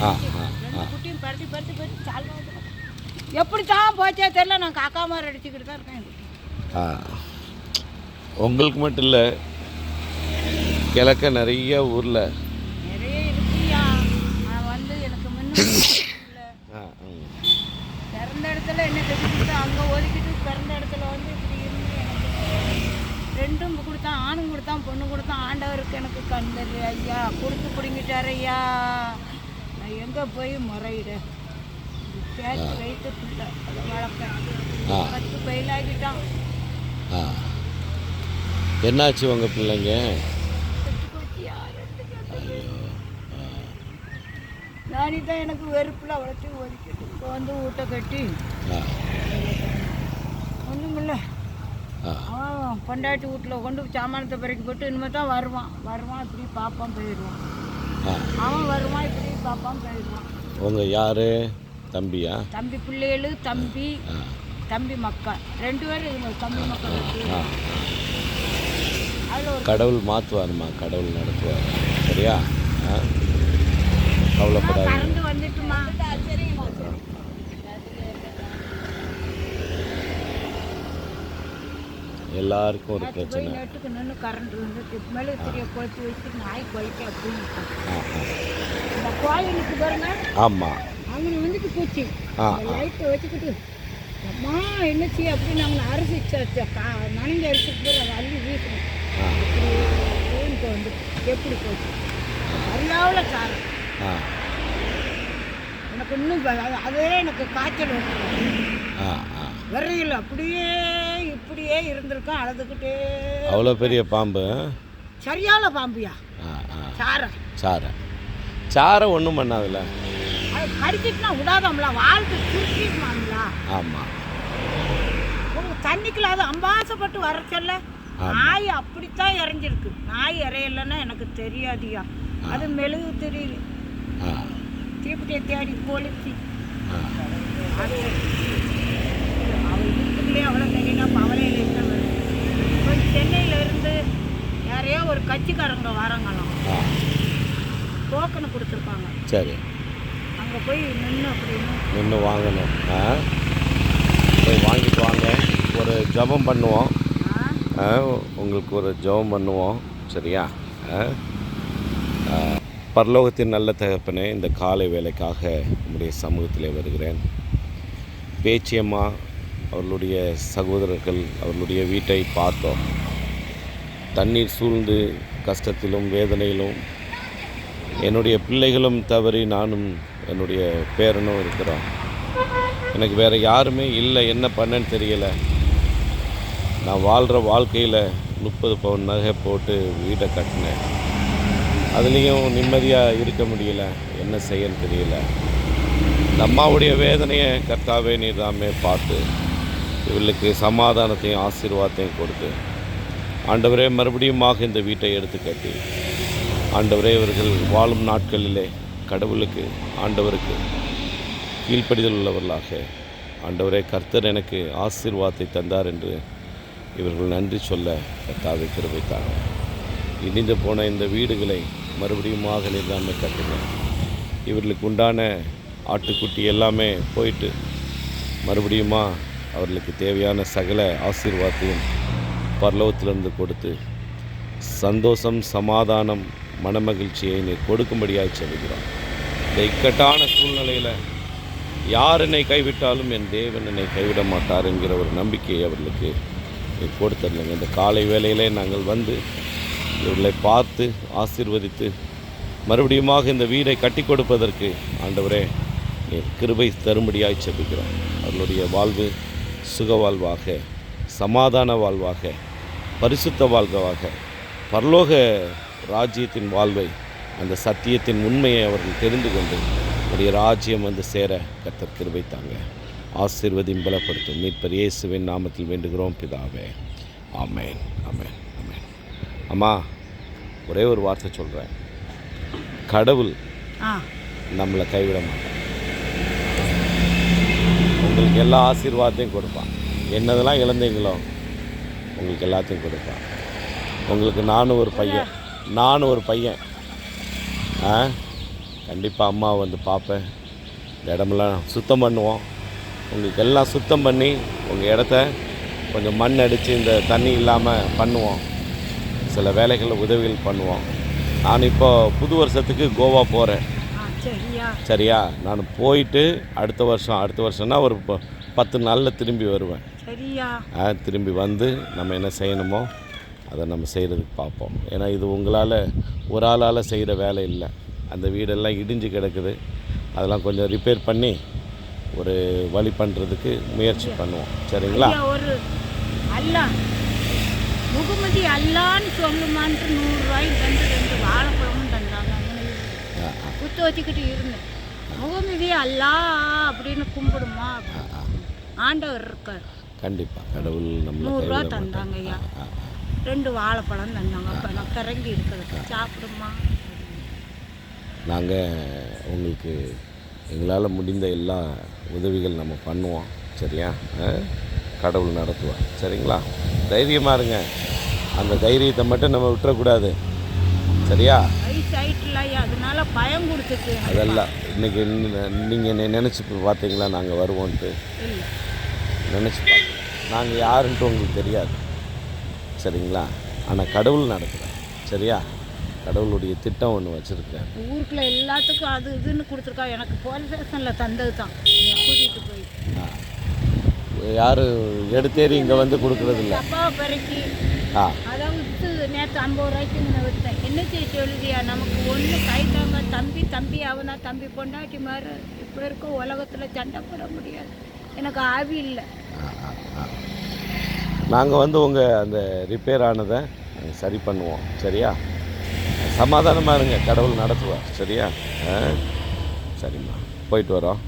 ஆ ஆ ஆ குட்டியும் பரட்டி பரட்டி பரட்டி சால்வா எப்படி தான் போச்சே தெரியல. நான் காக்கா மாதிரி அடிச்சுக்கிட்டு தான் இருக்கேன். ஆ உங்களுக்கு மட்டும் இல்லை, கிழக்க நிறைய ஊரில் நிறைய இருக்குயா. நான் வந்து எனக்கு முன்னும் இல்லை. பிறந்த இடத்துல என்ன கட்டிக்கிட்டு அங்கே ஒதுக்கிட்டு பிறந்த இடத்துல வந்து இப்படி இருந்து எனக்கு ரெண்டும் கொடுத்தான். ஆணும் கொடுத்தான், பொண்ணு கொடுத்தான். ஆண்டவருக்கு எனக்கு கண்டது ஐயா, கொடுத்து பிடிங்கிட்டார் ஐயா. நான் எங்கே போய் முறையிட கேட்டு வைத்து பிள்ளை அதை வளர்ப்பேன். 10 பயிலாகிட்டான். என்னாச்சு உங்கள் பிள்ளைங்க? நானே தான் எனக்கு வெறுப்பில் வளர்த்து ஒதுக்கிட்டு இப்போ வந்து வீட்டை கட்டி ஒன்றுமில்ல. அவன் பொண்டாட்டி வீட்டில் கொண்டு சாமானத்தை பிறக்கி போட்டு இனிமேல் தான் வருவான். இப்படி பார்ப்பான் போயிடுவான். அவன் வருவான், இப்படி பார்ப்பான் போயிடுவான். உங்கள் யார்? தம்பியா? தம்பி பிள்ளைகள், தம்பி மக்கா 2 பேரும் இதுங்க. தம்பி மக்கள் அதில் ஒரு கடவுள் மாற்றுவாருமா, கடவுள் நடத்துவார். சரியா? கவலைப்படாது. கறந்து வந்துட்டுமா. எல்லாருக்கும் ஒரு பிரச்சனை. நெட்டுக்கு நின்று கரண்ட் வந்து மேலே தெரிய கொளுத்தி வச்சுட்டு நாய் கொலைக்க அப்படின்னு இந்த கோயிலுக்கு பாருங்க. ஆமாம், அவங்க வந்துட்டு போச்சு. லைட்டை வச்சுக்கிட்டு அம்மா என்னச்சு அப்படின்னு அவங்க அரிசி நனைஞ்ச அரிசிக்கு போய் அதை அள்ளி வீசணும். ஊருக்கு வந்து எப்படி போச்சு சரியாவில் சாரம். எனக்கு இன்னும் அதே எனக்கு காய்ச்சல் விரையில் அப்படியே இப்படியே இருந்திருக்கோம். அழுதுகிட்டே. அவ்வளோ பெரிய பாம்பு? சரியான பாம்புயா. சாரை ஒன்றும் பண்ணாதுல்ல. அது கடிச்சிட்டுனா விடாதோம்ல, வாழ்க்கை சுருக்கிட்டுமாம்ல. ஆமாம், தண்ணிக்குள்ள அது அம்பாசப்பட்டு வர சொல்ல நாய் அப்படித்தான் இறஞ்சிருக்கு. நாய் இறையலைன்னா எனக்கு தெரியாதியா. அது மெழுகு தெரியல. தீப்பட்டியை தேடி கொளுத்தி அவள் வீட்டுக்குள்ளேயே அவ்வளோ தெரியுனா பவலையில் இருக்க கொஞ்சம் சென்னையில் இருந்து யாரையோ ஒரு கட்சிக்காரங்க வராங்களாம். டோக்கனை கொடுத்துருப்பாங்க. சரி, அங்கே போய் நின்று வாங்கணும். போய் வாங்கிட்டு வாங்க. ஒரு ஜபம் பண்ணுவோம். உங்களுக்கு ஒரு ஜபம் பண்ணுவோம். சரியா? பரலோகத்தின் நல்ல தகப்பனே, இந்த காலை வேலைக்காக உங்களுடைய சமூகத்தில் வருகிறேன். பேச்சியம்மா அவர்களுடைய சகோதரர்கள் அவர்களுடைய வீட்டை பார்த்தோம். தண்ணீர் சூழ்ந்து கஷ்டத்திலும் வேதனையிலும் என்னுடைய பிள்ளைகளும் தவறி நானும் என்னுடைய பேரனும் இருக்கிறோம். எனக்கு வேறு யாருமே இல்லை. என்ன பண்ணேன்னு தெரியலை. நான் வாழ்கிற வாழ்க்கையில் 30 பவுன் நகை போட்டு வீட்டை கட்டினேன். அதுலேயும் நிம்மதியாக இருக்க முடியல. என்ன செய்யன்னு தெரியல. இந்த அம்மாவுடைய வேதனையை கர்த்தாவே நீர் தாமே பார்த்து இவர்களுக்கு சமாதானத்தையும் ஆசீர்வாதத்தையும் கொடுத்து ஆண்டவரே மறுபடியுமாக இந்த வீட்டை எடுத்து கட்டி ஆண்டவரே இவர்கள் வாழும் நாட்களிலே கடவுளுக்கு ஆண்டவருக்கு கீழ்ப்படிதல் உள்ளவர்களாக ஆண்டவரே கர்த்தர் எனக்கு ஆசீர்வாதத்தை தந்தார் என்று இவர்கள் நன்றி சொல்ல கர்த்தாவை கிருபைத்தாங்க. இடிந்து போன இந்த வீடுகளை மறுபடியுமாக நிர்தாமே கட்டுங்க. இவர்களுக்கு உண்டான ஆட்டுக்குட்டி எல்லாமே போயிட்டு மறுபடியுமா அவர்களுக்கு தேவையான சகல ஆசீர்வாதத்தையும் பரலோகத்திலிருந்து கொடுத்து சந்தோஷம், சமாதானம், மனமகிழ்ச்சியை நீர் கொடுக்கும்படியாக சொல்கிறோம். இந்த இக்கட்டான சூழ்நிலையில் யார் என்னை கைவிட்டாலும் என் தேவன் என்னை கைவிட மாட்டார் என்கிற ஒரு நம்பிக்கையை அவர்களுக்கு கொடுத்துடலைங்க. இந்த காலை வேளையிலே நாங்கள் வந்து இவர்களை பார்த்து ஆசீர்வதித்து மறுபடியுமாக இந்த வீடை கட்டி கொடுப்பதற்கு ஆண்டவரே நீர் கிருபை தரும்படியாய் செபிக்கிறோம். அவர்களுடைய வாழ்வு சுக வாழ்வாக, சமாதான வாழ்வாக, பரிசுத்த வாழ்வாக, பரலோக ராஜ்யத்தின் வாழ்வை, அந்த சத்தியத்தின் உண்மையை அவர்கள் தெரிந்து கொண்டு உடைய ராஜ்யம் வந்து சேர கர்த்தர் கிருபை தாங்க. ஆசீர்வதியும் பலப்படுத்தும் மீட்பர் இயேசுவின் நாமத்தில் வேண்டுகிறோம் பிதாவே. ஆமென், ஆமென், ஆமென். அம்மா, ஒரே ஒரு வார்த்தை சொல்கிறேன். கடவுள் நம்மளை கைவிட மாட்டான். உங்களுக்கு எல்லா ஆசீர்வாதத்தையும் கொடுப்பான். என்னதெல்லாம் இழந்தீங்களோ உங்களுக்கு எல்லாத்தையும் கொடுப்பான். உங்களுக்கு நானும் ஒரு பையன் கண்டிப்பாக அம்மா வந்து பார்ப்பேன். இந்த இடமெல்லாம் சுத்தம் பண்ணுவோம். உங்களுக்கு எல்லாம் சுத்தம் பண்ணி உங்கள் இடத்த கொஞ்சம் மண் அடித்து இந்த தண்ணி இல்லாமல் பண்ணுவோம். சில வேலைகளில் உதவிகள் பண்ணுவோம். நான் இப்போ புது வருஷத்துக்கு கோவா போகிறேன். சரியா சரியா? நான் போயிட்டு அடுத்த வருஷம்னா ஒரு 10 நாளில் திரும்பி வருவேன். சரியா திரும்பி வந்து நம்ம என்ன செய்யணுமோ அதை நம்ம செய்கிறதுக்கு பார்ப்போம். ஏன்னா இது உங்களால் ஒரு ஆளால் செய்கிற வேலை இல்லை. அந்த வீடெல்லாம் இடிஞ்சு கிடக்குது. அதெல்லாம் கொஞ்சம் ரிப்பேர் பண்ணி ஒரு வழி பண்ணுறதுக்கு முயற்சி பண்ணுவோம். சரிங்களா? ஒரு அல்லா முகமதி அல்லான்னு சொல்லுமான்ட்டு 100 ரூபாய்க்கு தந்து 2 வாழைப்பழமும் தந்தாங்க. குத்து வச்சுக்கிட்டு இருந்தேன். முகமதி அல்லா அப்படின்னு கும்பிடுமா, ஆண்டவர் இருக்கார். கண்டிப்பாக கடவுள் நம்ம 100 ரூபா தந்தாங்க ஐயா. 2 வாழைப்பழம் தந்தாங்க. அப்போ நான் கிறங்கி இருக்கிறது சாப்பிடுமா. நாங்கள் உங்களுக்கு எங்களால் முடிந்த எல்லா உதவிகள் நம்ம பண்ணுவோம். சரியா? கடவுள் நடத்துவார். சரிங்களா? தைரியமாக இருங்க. அந்த தைரியத்தை மட்டும் நம்ம விட்டுறக்கூடாது. சரியா? வயசு ஆயிட்டுல ஐயா, அதனால பயம் கொடுத்துச்சு. அதெல்லாம் இன்றைக்கி நீங்கள் நினச்சி பார்த்தீங்களா நாங்கள் வருவோன்ட்டு? இல்லை நினச்சி பார்த்து நாங்கள் யாருன்ட்டு உங்களுக்கு தெரியாது. சரிங்களா? ஆனால் கடவுள் நடத்துகிறார். சரியா? கடவுளுடைய திட்டம் ஒன்று வச்சுருக்கேன். ஊருக்குள்ள எல்லாத்துக்கும் அது இதுன்னு கொடுத்துருக்கா. எனக்கு போலீஸ் ஸ்டேஷனில் தந்தது தான் கூட்டிகிட்டு போய். யாரும் எடுத்தேறி இங்கே வந்து கொடுக்குறதில்ல. அப்பாவை பிறக்கி அதை விற்று நேற்று 50 ரூபாய்க்கு நான் விற்றேன். என்ன செய்ய சொல்லுதியா, நமக்கு ஒன்று கைத்தாங்க. தம்பி அவனா தம்பி பொண்டாட்டி மாதிரி இப்போ இருக்க உலகத்தில் சண்டை போட முடியாது. எனக்கு ஆவி இல்லை. நாங்கள் வந்து உங்கள் அந்த ரிப்பேர் ஆனதை சரி பண்ணுவோம். சரியா? சமாதானமாக இருங்க. கடவுள் நடத்துவார். சரியா? சரிம்மா, போயிட்டு வரோம்.